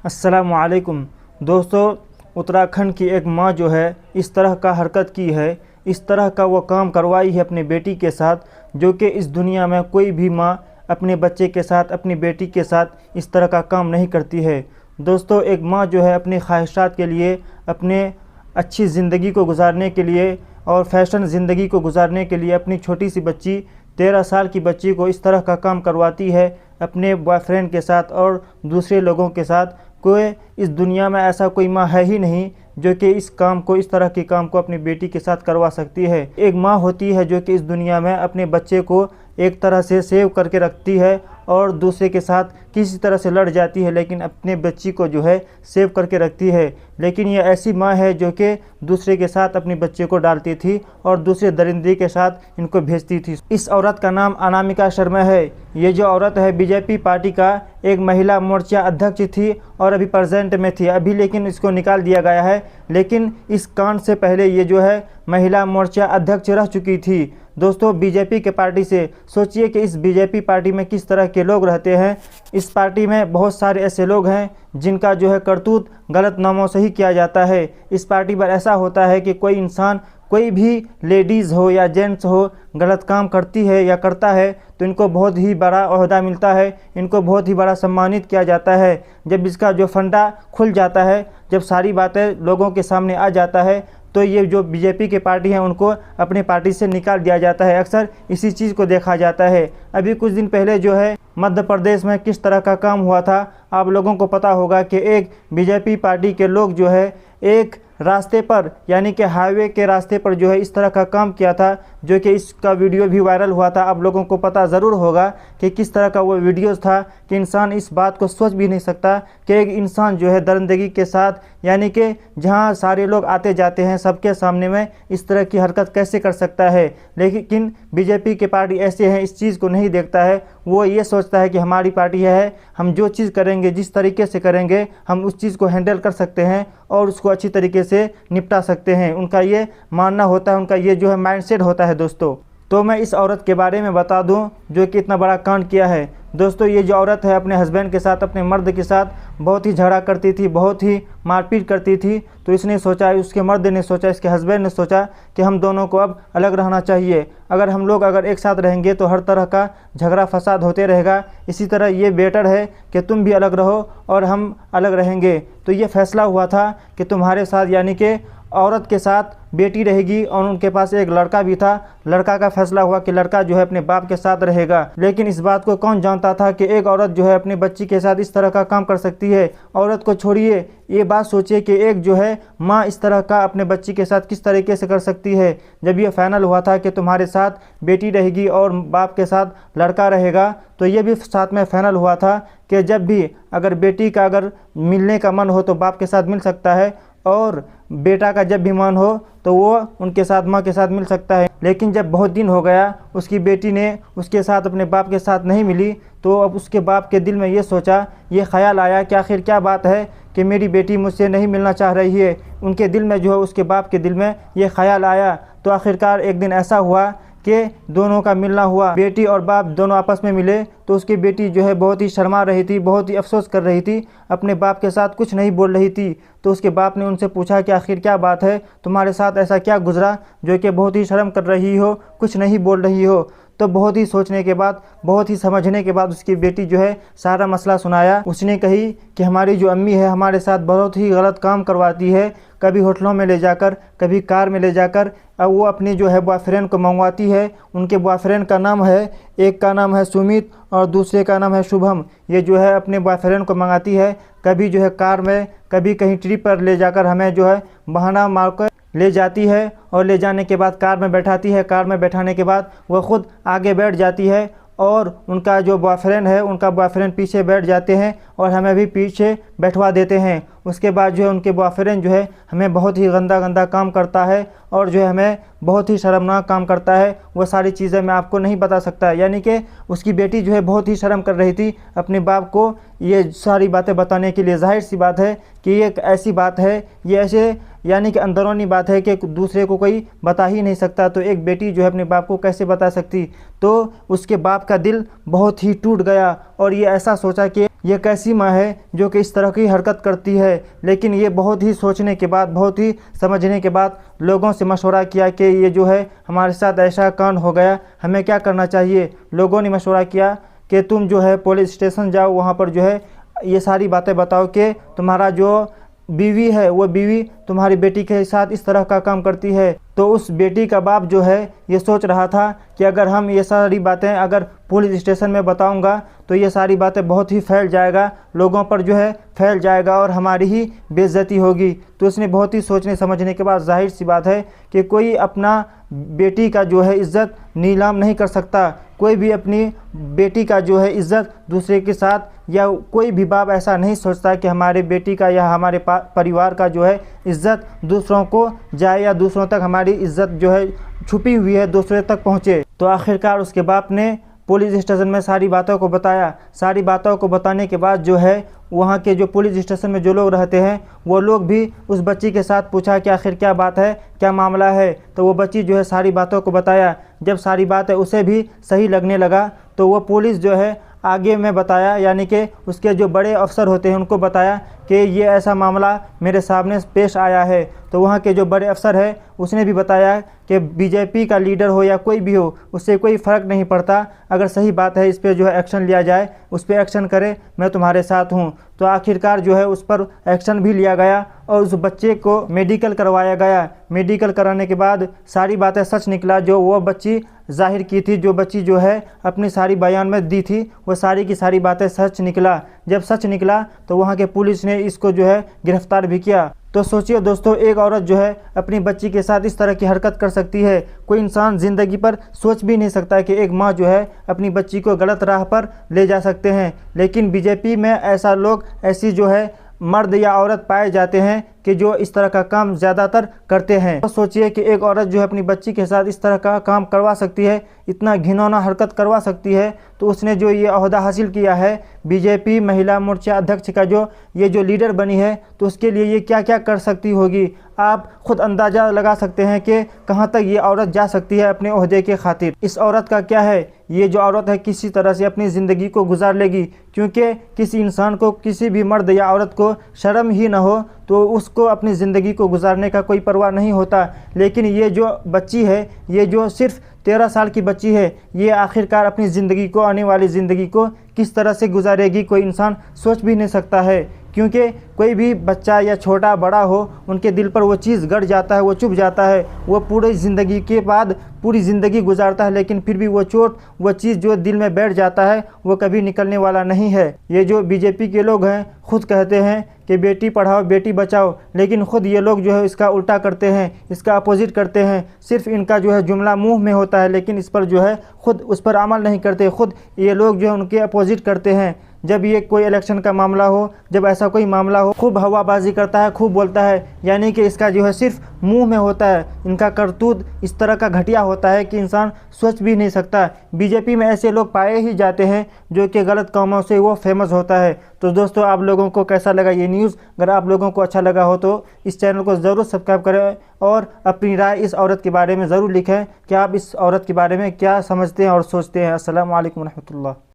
अस्सलामुअलैकुम दोस्तों, उत्तराखंड की एक माँ जो है इस तरह का हरकत की है, इस तरह का वो काम करवाई है अपनी बेटी के साथ, जो कि इस दुनिया में कोई भी माँ अपने बच्चे के साथ, अपनी बेटी के साथ इस तरह का काम नहीं करती है। दोस्तों, एक माँ जो है अपनी ख्वाहिशात के लिए, अपने अच्छी ज़िंदगी को गुजारने के लिए और फैशन ज़िंदगी को गुजारने के लिए अपनी छोटी सी बच्ची, 13 साल की बच्ची को इस तरह का काम करवाती है अपने बॉयफ्रेंड के साथ और दूसरे लोगों के साथ। कोई इस दुनिया में ऐसा कोई माँ है ही नहीं जो कि इस काम को, इस तरह के काम को अपनी बेटी के साथ करवा सकती है। एक माँ होती है जो कि इस दुनिया में अपने बच्चे को एक तरह से सेव करके रखती है और दूसरे के साथ किसी तरह से लड़ जाती है, लेकिन अपने बच्ची को जो है सेव करके रखती है। लेकिन ये ऐसी माँ है जो कि दूसरे के साथ अपने बच्चे को डालती थी और दूसरे दरिंदे के साथ इनको भेजती थी। इस औरत का नाम अनामिका शर्मा है। ये जो औरत है बीजेपी पार्टी का एक महिला मोर्चा अध्यक्ष थी और अभी प्रेजेंट में थी, अभी लेकिन इसको निकाल दिया गया है। लेकिन इस कांड से पहले ये जो है महिला मोर्चा अध्यक्ष रह चुकी थी। दोस्तों, बीजेपी के पार्टी से सोचिए कि इस बीजेपी पार्टी में किस तरह के लोग रहते हैं। इस पार्टी में बहुत सारे ऐसे लोग हैं जिनका जो है करतूत गलत नामों से ही किया जाता है। इस पार्टी पर ऐसा होता है कि कोई इंसान, कोई भी लेडीज़ हो या जेंट्स हो, गलत काम करती है या करता है तो इनको बहुत ही बड़ा ओहदा मिलता है, इनको बहुत ही बड़ा सम्मानित किया जाता है। जब इसका जो फंडा खुल जाता है, जब सारी बातें लोगों के सामने आ जाता है, तो ये जो बीजेपी के पार्टी हैं उनको अपने पार्टी से निकाल दिया जाता है। अक्सर इसी चीज़ को देखा जाता है। अभी कुछ दिन पहले जो है मध्य प्रदेश में किस तरह का काम हुआ था, आप लोगों को पता होगा कि एक बीजेपी पार्टी के लोग जो है एक रास्ते पर, यानी कि हाईवे के रास्ते पर जो है इस तरह का काम किया था, जो कि इसका वीडियो भी वायरल हुआ था। आप लोगों को पता ज़रूर होगा कि किस तरह का वो वीडियोस था कि इंसान इस बात को सोच भी नहीं सकता कि एक इंसान जो है दरिंदगी के साथ, यानी कि जहां सारे लोग आते जाते हैं सबके सामने में इस तरह की हरकत कैसे कर सकता है। लेकिन बीजेपी के पार्टी ऐसे हैं, इस चीज़ को नहीं देखता है। वो ये सोचता है कि हमारी पार्टी है, हम जो चीज़ करेंगे, जिस तरीके से करेंगे, हम उस चीज़ को हैंडल कर सकते हैं और उसको अच्छी तरीके से निपटा सकते हैं। उनका ये मानना होता है, उनका ये जो है माइंडसेट होता है। दोस्तों, तो मैं इस औरत के बारे में बता दूं जो कि इतना बड़ा कांड किया है। दोस्तों, ये जो औरत है अपने हस्बैंड के साथ, अपने मर्द के साथ बहुत ही झगड़ा करती थी, बहुत ही मारपीट करती थी। तो इसने सोचा, उसके मर्द ने सोचा, इसके हस्बैंड ने सोचा कि हम दोनों को अब अलग रहना चाहिए। अगर एक साथ रहेंगे तो हर तरह का झगड़ा फसाद होते रहेगा। इसी तरह ये बेटर है कि तुम भी अलग रहो और हम अलग रहेंगे। तो ये फैसला हुआ था कि तुम्हारे साथ, यानी कि औरत के साथ बेटी रहेगी और उनके पास एक लड़का भी था। लड़का का फैसला हुआ कि लड़का जो है अपने बाप के साथ रहेगा। लेकिन इस बात को कौन जानता था कि एक औरत जो है अपनी बच्ची के साथ इस तरह का काम कर सकती है। औरत को छोड़िए, ये बात सोचिए कि एक जो है माँ इस तरह का अपने बच्ची के साथ किस तरीके से कर सकती है। जब ये फाइनल हुआ था कि तुम्हारे साथ बेटी रहेगी और बाप के साथ लड़का रहेगा, तो ये भी साथ में फाइनल हुआ था कि जब भी अगर बेटी का अगर मिलने का मन हो तो बाप के साथ मिल सकता है, और बेटा का जब भी मन हो तो वो उनके साथ, माँ के साथ मिल सकता है। लेकिन जब बहुत दिन हो गया उसकी बेटी ने उसके साथ, अपने बाप के साथ नहीं मिली, तो अब उसके बाप के दिल में ये सोचा, ये ख्याल आया कि आखिर क्या बात है कि मेरी बेटी मुझसे नहीं मिलना चाह रही है। उनके दिल में जो है, उसके बाप के दिल में ये ख्याल आया। तो आखिरकार एक दिन ऐसा हुआ कि दोनों का मिलना हुआ। बेटी और बाप दोनों आपस में मिले तो उसकी बेटी जो है बहुत ही शर्मा रही थी, बहुत ही अफसोस कर रही थी, अपने बाप के साथ कुछ नहीं बोल रही थी। तो उसके बाप ने उनसे पूछा कि आखिर क्या बात है, तुम्हारे साथ ऐसा क्या गुजरा जो कि बहुत ही शर्म कर रही हो, कुछ नहीं बोल रही हो। तो बहुत ही सोचने के बाद, बहुत ही समझने के बाद उसकी बेटी जो है सारा मसला सुनाया। उसने कही कि हमारी जो अम्मी है हमारे साथ बहुत ही गलत काम करवाती है, कभी होटलों में ले जाकर, कभी कार में ले जाकर वो अपनी जो है बॉयफ्रेंड को मंगवाती है। उनके बॉयफ्रेंड का नाम है, एक का नाम है सुमित और दूसरे का नाम है शुभम। ये जो है अपने बॉयफ्रेंड को मंगाती है, कभी जो है कार में, कभी कहीं ट्रिप पर ले जाकर हमें जो है बहाना मारकर ले जाती है और ले जाने के बाद कार में बैठाती है। कार में बैठाने के बाद वह खुद आगे बैठ जाती है और उनका जो बॉयफ्रेंड है, उनका बॉयफ्रेंड पीछे बैठ जाते हैं और हमें भी पीछे बैठवा देते हैं। उसके बाद जो है उनके बॉयफ्रेंड जो है हमें बहुत ही गंदा गंदा काम करता है और जो है हमें बहुत ही शर्मनाक काम करता है। वो सारी चीज़ें मैं आपको नहीं बता सकता। यानी कि उसकी बेटी जो है बहुत ही शर्म कर रही थी अपने बाप को ये सारी बातें बताने के लिए। जाहिर सी बात है कि ये एक ऐसी बात है, ये ऐसे यानी कि अंदरूनी बात है कि दूसरे को कोई बता ही नहीं सकता, तो एक बेटी जो है अपने बाप को कैसे बता सकती। तो उसके बाप का दिल बहुत ही टूट गया और ये ऐसा सोचा कि ये कैसी माँ है जो कि इस तरह की हरकत करती है। लेकिन ये बहुत ही सोचने के बाद, बहुत ही समझने के बाद लोगों से मशवरा किया कि ये जो है हमारे साथ ऐसा कांड हो गया, हमें क्या करना चाहिए। लोगों ने मशवरा किया कि तुम जो है पुलिस स्टेशन जाओ, वहाँ पर जो है ये सारी बातें बताओ कि तुम्हारा जो बीवी है वो बीवी तुम्हारी बेटी के साथ इस तरह का काम करती है। तो उस बेटी का बाप जो है ये सोच रहा था कि अगर हम ये सारी बातें अगर पुलिस स्टेशन में बताऊंगा तो ये सारी बातें बहुत ही फैल जाएगा, लोगों पर जो है फैल जाएगा और हमारी ही बेइज्जती होगी। तो उसने बहुत ही सोचने समझने के बाद, जाहिर सी बात है कि कोई अपना बेटी का जो है इज़्ज़त नीलाम नहीं कर सकता, कोई भी अपनी बेटी का जो है इज़्ज़त दूसरे के साथ, या कोई भी बाप ऐसा नहीं सोचता कि हमारे बेटी का या हमारे परिवार का जो है इज़्ज़त दूसरों को जाए या दूसरों तक हमारी इज़्ज़त जो है छुपी हुई है दूसरे तक पहुँचे। तो आखिरकार उसके बाप ने पुलिस स्टेशन में सारी बातों को बताया। सारी बातों को बताने के बाद जो है वहाँ के जो पुलिस स्टेशन में जो लोग रहते हैं वो लोग भी उस बच्ची के साथ पूछा कि आखिर क्या बात है, क्या मामला है। तो वो बच्ची जो है सारी बातों को बताया। जब सारी बातें उसे भी सही लगने लगा तो वो पुलिस जो है आगे में बताया, यानी कि उसके जो बड़े अफसर होते हैं उनको बताया कि ये ऐसा मामला मेरे सामने पेश आया है। तो वहाँ के जो बड़े अफसर है उसने भी बताया कि बीजेपी का लीडर हो या कोई भी हो, उससे कोई फ़र्क नहीं पड़ता, अगर सही बात है इस पर जो है एक्शन लिया जाए, उस पर एक्शन करे, मैं तुम्हारे साथ हूँ। तो आखिरकार जो है उस पर एक्शन भी लिया गया और उस बच्चे को मेडिकल करवाया गया। मेडिकल कराने के बाद सारी बातें सच निकला, जो वो बच्ची जाहिर की थी, जो बच्ची जो है अपनी सारी बयान में दी थी, वो सारी की सारी बातें सच निकला। जब सच निकला तो वहाँ के पुलिस ने इसको जो है गिरफ्तार भी किया। तो सोचिए दोस्तों, एक औरत जो है अपनी बच्ची के साथ इस तरह की हरकत कर सकती है। कोई इंसान ज़िंदगी पर सोच भी नहीं सकता कि एक माँ जो है अपनी बच्ची को गलत राह पर ले जा सकते हैं। लेकिन बीजेपी में ऐसा लोग, ऐसी जो है मर्द या औरत पाए जाते हैं कि जो इस तरह का काम ज़्यादातर करते हैं। तो सोचिए कि एक औरत जो है अपनी बच्ची के साथ इस तरह का काम करवा सकती है, इतना घिनौना हरकत करवा सकती है। तो उसने जो ये ओहदा हासिल किया है बीजेपी महिला मोर्चा अध्यक्ष का, जो ये जो लीडर बनी है, तो उसके लिए ये क्या क्या कर सकती होगी। आप खुद अंदाज़ा लगा सकते हैं कि कहाँ तक ये औरत जा सकती है अपने ओहदे के खातिर। इस औरत का क्या है, ये जो औरत है किसी तरह से अपनी ज़िंदगी को गुजार लेगी, क्योंकि किसी इंसान को, किसी भी मर्द या औरत को शर्म ही ना हो तो उसको अपनी ज़िंदगी को गुजारने का कोई परवाह नहीं होता। लेकिन ये जो बच्ची है, ये जो सिर्फ 13 साल की बच्ची है, ये आखिरकार अपनी ज़िंदगी को, आने वाली ज़िंदगी को किस तरह से गुजारेगी, कोई इंसान सोच भी नहीं सकता है। क्योंकि कोई भी बच्चा या छोटा बड़ा हो, उनके दिल पर वो चीज़ गड़ जाता है, वो चुभ जाता है, वो पूरी ज़िंदगी के बाद पूरी ज़िंदगी गुजारता है, लेकिन फिर भी वो चोट, वो चीज़ जो दिल में बैठ जाता है वो कभी निकलने वाला नहीं है। ये जो बीजेपी के लोग हैं खुद कहते हैं कि बेटी पढ़ाओ बेटी बचाओ, लेकिन ख़ुद ये लोग जो है इसका उल्टा करते हैं, इसका अपोजिट करते हैं। सिर्फ इनका जो है जुमला मुंह में होता है, लेकिन इस पर जो है ख़ुद उस पर अमल नहीं करते। ख़ुद ये लोग जो है उनके अपोजिट करते हैं। जब ये कोई इलेक्शन का मामला हो, जब ऐसा कोई मामला हो, खूब हवाबाजी करता है, खूब बोलता है, यानी कि इसका जो है सिर्फ मुंह में होता है। इनका करतूत इस तरह का घटिया होता है कि इंसान सोच भी नहीं सकता। बीजेपी में ऐसे लोग पाए ही जाते हैं जो कि गलत कामों से वो फेमस होता है। तो दोस्तों, आप लोगों को कैसा लगा ये न्यूज़? अगर आप लोगों को अच्छा लगा हो तो इस चैनल को ज़रूर सब्सक्राइब करें और अपनी राय इस औरत के बारे में ज़रूर लिखें कि आप इस औरत के बारे में क्या समझते हैं और सोचते हैं। अस्सलाम वालेकुम रहमतुल्लाह।